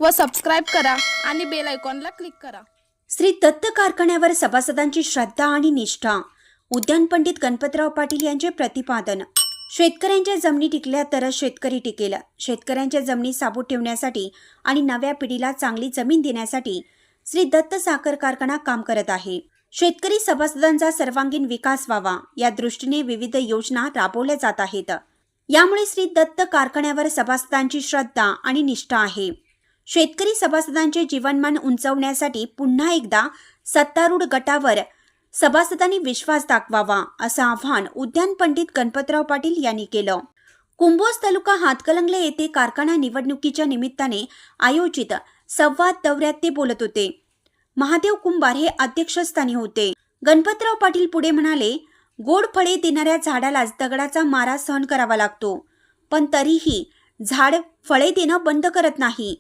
व सबस्क्राईब करा आणि बेल आयकॉनला क्लिक करा। श्री दत्त कारखान्यावर सभासदांची श्रद्धा आणि निष्ठा। उद्यान पंडित गणपतराव पाटील यांचे प्रतिपादन। शेतकऱ्यांच्या जमिनी टिकल्या तरच शेतकरी टिकेल। शेतकऱ्यांच्या जमिनी साबूत ठेवण्यासाठी आणि नव्या पिढीला चांगली जमीन देण्यासाठी श्री दत्त साखर कारखाना काम करत आहे। शेतकरी सभासदांचा सर्वांगीण विकास व्हावा या दृष्टीने विविध योजना राबवल्या जात आहेत। यामुळे श्री दत्त कारखान्यावर सभासदांची श्रद्धा आणि निष्ठा आहे। शेतकरी सभासदांचे जीवनमान उंचावण्यासाठी पुन्हा एकदा सत्तारूढ गटावर सभासदांनी विश्वास दाखवावा असं आवाहन उद्यान पंडित गणपतराव पाटील यांनी केलं। कुंभोज तालुका हातकलंगले येथे कारखाना निवडणुकीच्या निमित्ताने आयोजित संवाद दौऱ्यात ते बोलत होते। महादेव कुंभार हे अध्यक्षस्थानी होते। गणपतराव पाटील पुढे म्हणाले, गोड फळे देणाऱ्या झाडालाच दगडाचा मारा सहन करावा लागतो, पण तरीही झाड फळे देणं बंद करत नाही।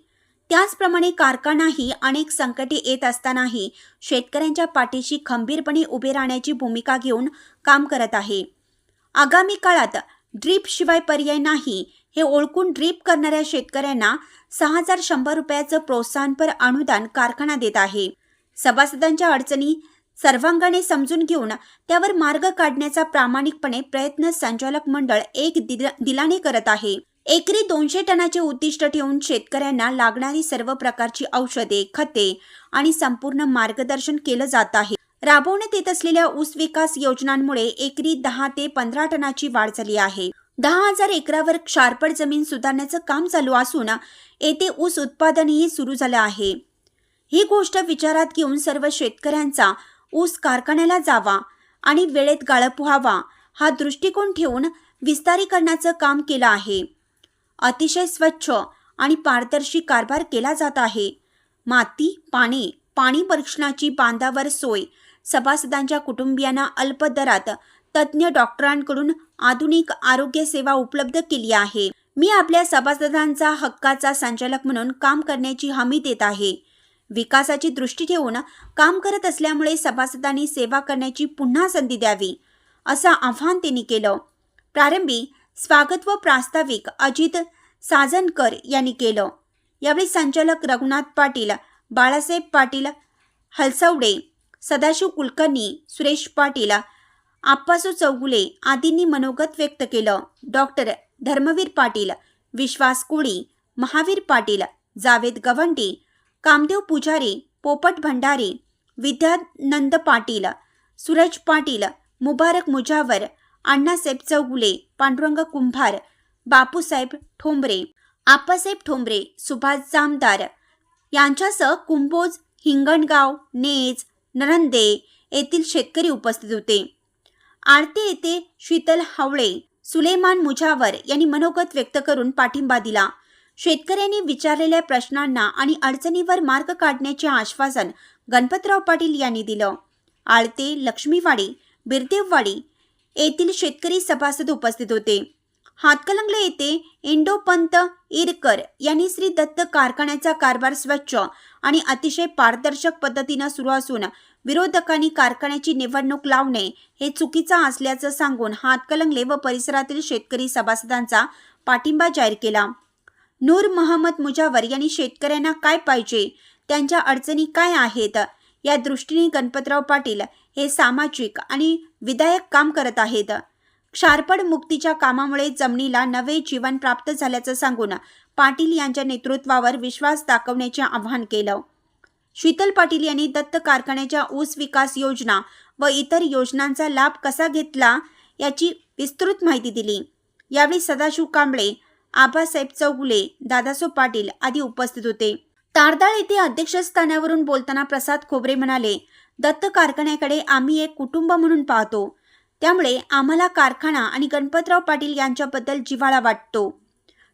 त्याचप्रमाणे कारखानाही अनेक संकटे येत असतानाही शेतकऱ्यांच्या पाठीशी खंबीरपणे उभे राहण्याची भूमिका घेऊन काम करत आहे। आगामी काळात ड्रीप शिवाय पर्याय नाही हे ओळखून ड्रीप करणाऱ्या शेतकऱ्यांना 6100 रुपयाचं प्रोत्साहनपर अनुदान कारखाना देत आहे। सभासदांच्या अडचणी सर्वांगाने समजून घेऊन त्यावर मार्ग काढण्याचा प्रामाणिकपणे प्रयत्न संचालक मंडळ एक दिलाने करत आहे। एकरी 200 टनाचे उद्दिष्ट ठेवून शेतकऱ्यांना लागणारी सर्व प्रकारची औषधे, खते आणि संपूर्ण मार्गदर्शन केलं जात आहे। राबवण्यात येत असलेल्या ऊस विकास योजनांमुळे एकरी 10 ते 15 टनाची वाढ झाली आहे। 10,000 एकरावर क्षारपड जमीन सुधारण्याचं काम चालू असून येथे ऊस उत्पादनही सुरू झालं आहे। ही गोष्ट विचारात घेऊन सर्व शेतकऱ्यांचा ऊस कारखान्याला जावा आणि वेळेत गाळप व्हावा हा दृष्टिकोन ठेवून विस्तारीकरणाचं काम केलं आहे। अतिशय स्वच्छ आणि पारदर्शी कारभार केला जात आहे। माती, पाणी परीक्षणाची बांधावर सोय, सभासदांच्या कुटुंबियांना अल्प दरात तज्ज्ञ डॉक्टरांकडून आधुनिक आरोग्य सेवा उपलब्ध केली आहे। मी आपल्या सभासदांचा हक्काचा संचालक म्हणून काम करण्याची हमी देत आहे। विकासाची दृष्टी ठेवून काम करत असल्यामुळे सभासदांनी सेवा करण्याची पुन्हा संधी द्यावी असं आवाहन त्यांनी केलं। प्रारंभी स्वागत व प्रास्ताविक अजित साजनकर यांनी केलं। यावेळी संचालक रघुनाथ पाटील, बाळासाहेब पाटील हलसवडे, सदाशिव कुलकर्णी, सुरेश पाटील, आप्पासू चौगुले आदींनी मनोगत व्यक्त केलं। डॉक्टर धर्मवीर पाटील, विश्वास कोळी, महावीर पाटील, जावेद गवंडी, कामदेव पुजारी, पोपट भंडारी, विद्यानंद पाटील, सूरज पाटील, मुबारक मुजावर, अण्णासाहेब चौगुले, पांडुरंग कुंभार, बापूसाहेब ठोंबरे, आप्पासाहेब ठोंबरे, सुभाष जामदार यांच्यासह कुंभोज, हिंगणगाव, नेज, नरंदे येथील शेतकरी उपस्थित होते। आळते येथे शीतल हावळे, सुलेमान मुजावर यांनी मनोगत व्यक्त करून पाठिंबा दिला। शेतकऱ्यांनी विचारलेल्या प्रश्नांना आणि अडचणीवर मार्ग काढण्याचे आश्वासन गणपतराव पाटील यांनी दिलं। आळते, लक्ष्मीवाडी, बिरदेववाडी येथील शेतकरी सभासद उपस्थित होते। हातकलंगले येथे इंडोपंत इरकर यांनी श्री दत्त कारखान्याचा कारभार स्वच्छ आणि अतिशय पारदर्शक पद्धतीने सुरू असून विरोधकांनी कारखान्याची निवडणूक लावणे हे चुकीचं असल्याचं सांगून हातकलंगले व परिसरातील शेतकरी सभासदांचा पाठिंबा जाहीर केला। नूर महम्मद मुजावर यांनी शेतकऱ्यांना काय पाहिजे, त्यांच्या अडचणी काय आहेत या दृष्टीने गणपतराव पाटील हे सामाजिक आणि विधायक काम करत आहेत। क्षारपड मुक्तीच्या कामामुळे जमिनीला नवे जीवन प्राप्त झाल्याचं सांगून पाटील यांच्या नेतृत्वावर विश्वास दाखवण्याचे आवाहन केलं। शीतल पाटील यांनी दत्त कारखान्याच्या ऊस विकास योजना व इतर योजनांचा लाभ कसा घेतला याची विस्तृत माहिती दिली। यावेळी सदाशिव कांबळे, आबासाहेब चौगुले, दादासो पाटील आदी उपस्थित होते। तारदाळ येथे अध्यक्षस्थानावरून बोलताना प्रसाद खोबरे म्हणाले, दत्त कारखान्याकडे आम्ही एक कुटुंब म्हणून पाहतो, त्यामुळे आम्हाला कारखाना आणि गणपतराव पाटील यांच्याबद्दल जिव्हाळा वाटतो।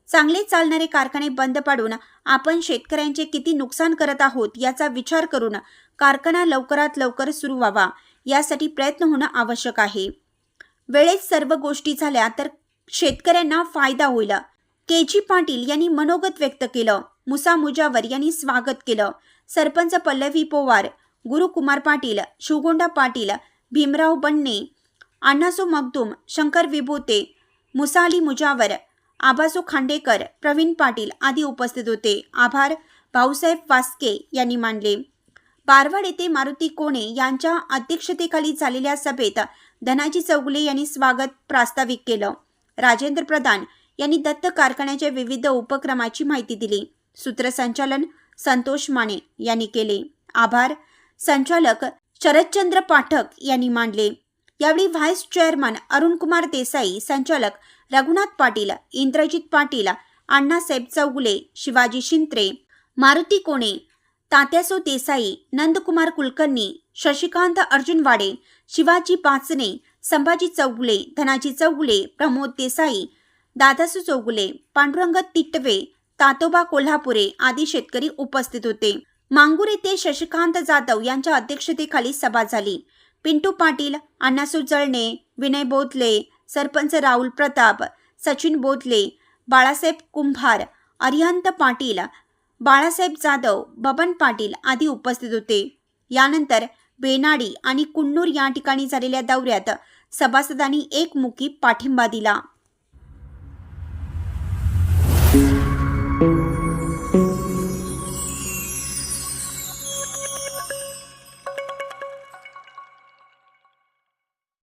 चांगले चालणारे कारखाने बंद पाडून आपण शेतकऱ्यांचे किती नुकसान करत आहोत याचा विचार करून कारखाना लवकरात लवकर सुरू व्हावा यासाठी प्रयत्न होणं आवश्यक आहे। वेळेत सर्व गोष्टी झाल्या तर शेतकऱ्यांना फायदा होईल। के.जी. पाटील यांनी मनोगत व्यक्त केलं। मुसा मुजावर यांनी स्वागत केलं। सरपंच पल्लवी पोवार, गुरुकुमार पाटील, शिवगोंडा पाटील, भीमराव बन्ने, अण्णासो मगदूम, शंकर विभूते, मुसा अली मुजावर, आबासो खांडेकर, प्रवीण पाटील आदी उपस्थित होते। आभार। भाऊसाहेब वास्के यांनी मांडले. बारवाड येथे मारुती कोणे यांच्या अध्यक्षतेखाली झालेल्या सभेत धनाजी चौगुले यांनी स्वागत प्रास्ताविक केलं. राजेंद्र प्रधान यांनी दत्त कारखान्याच्या विविध उपक्रमाची माहिती दिली. सूत्रसंचालन संतोष माने यांनी केले. आभार संचालक शरदचंद्र पाठक यांनी मांडले. यावेळी व्हाईस चेअरमन अरुणकुमार देसाई, संचालक रघुनाथ पाटील, इंद्रजित पाटील, अण्णासाहेब चौगुले, शिवाजी शिंत्रे, मारुती कोणे, तात्यासो देसाई, नंदकुमार कुलकर्णी, शशिकांत अर्जुनवाडे, शिवाजी पाचने, संभाजी चौगुले, धनाजी चौगुले, प्रमोद देसाई, दादासू चौगुले, पांडुरंग तिट्टवे, तातोबा कोल्हापुरे आदी शेतकरी उपस्थित होते. मांगूर येथे शशिकांत जाधव यांच्या अध्यक्षतेखाली सभा झाली. पिंटू पाटील, अण्णासू जळणे, विनय बोधले, सरपंच राहुल प्रताप, सचिन बोधले, बाळासाहेब कुंभार, अरिहंत पाटील, बाळासाहेब जाधव, बबन पाटील आदी उपस्थित होते. यानंतर बेनाडी आणि कुन्नूर या ठिकाणी झालेल्या दौऱ्यात सभासदांनी एकमुखी पाठिंबा दिला.